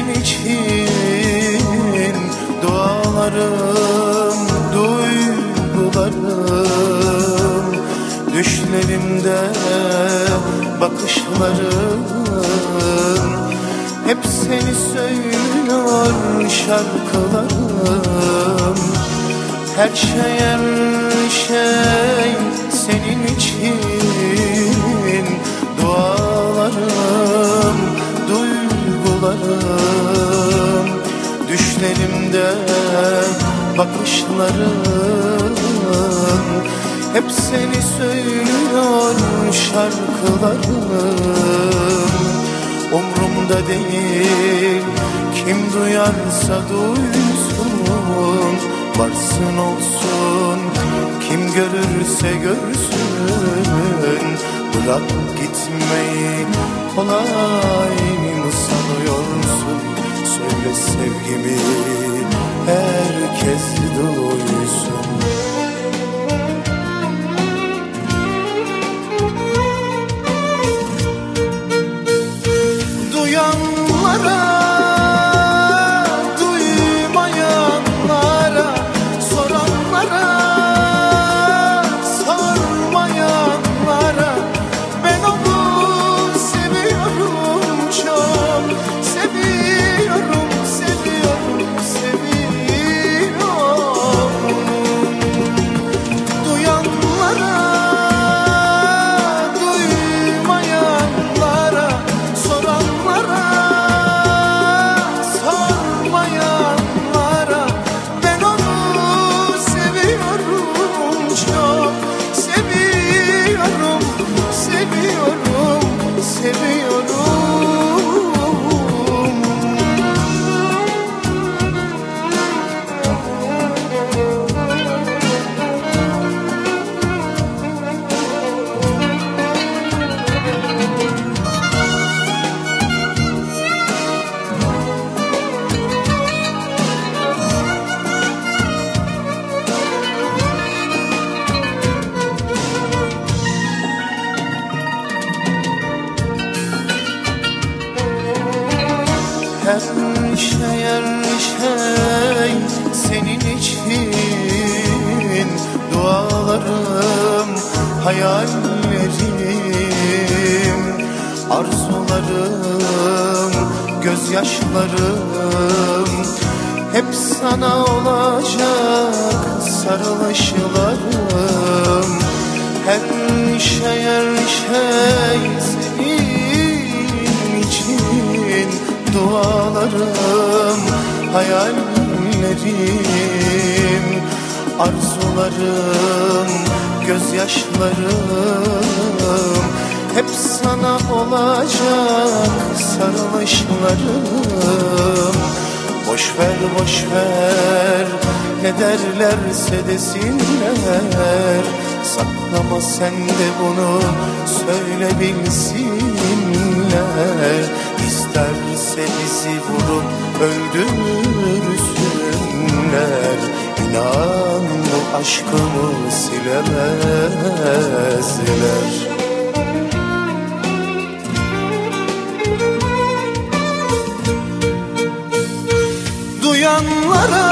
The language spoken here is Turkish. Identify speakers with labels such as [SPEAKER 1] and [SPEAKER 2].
[SPEAKER 1] senin için dualarım, duygularım, düşlerimde bakışlarım hep seni söylüyor şarkılarım. Her şey senin için dualarım, duygularım, düşlerimde bakışlarım hep seni söylüyor şarkılarım. Umrumda değil, kim duyarsa duysun, varsın olsun, kim görürse görsün. Bırak gitmeyi kolay mı sanıyorsun? Söyle sevgimi herkes duysun. Duyanlara, duymayanlara, soranlara, sormayanlara, ben onu seviyorum çok, seviyorum, seviyorum, seviyorum. Duyanlara, duymayanlara, soranlara, sormayanlara, ben onu seviyorum çok, seviyorum, seviyorum, seviyorum. Her şey senin için dualarım, hayallerim, arzularım, gözyaşlarım hep sana olacak sarılışlarım. Her şey senin için dualarım, hayallerim, arzularım, gözyaşlarım hep sana olacak sarılışlarım. Boş ver, boş ver, ne derlerse desinler, saklama sen de bunu, söyle bilsinler. İsterse bizi vurup öldürsünler, İnan bu aşkımı silemezler. Duyanlara,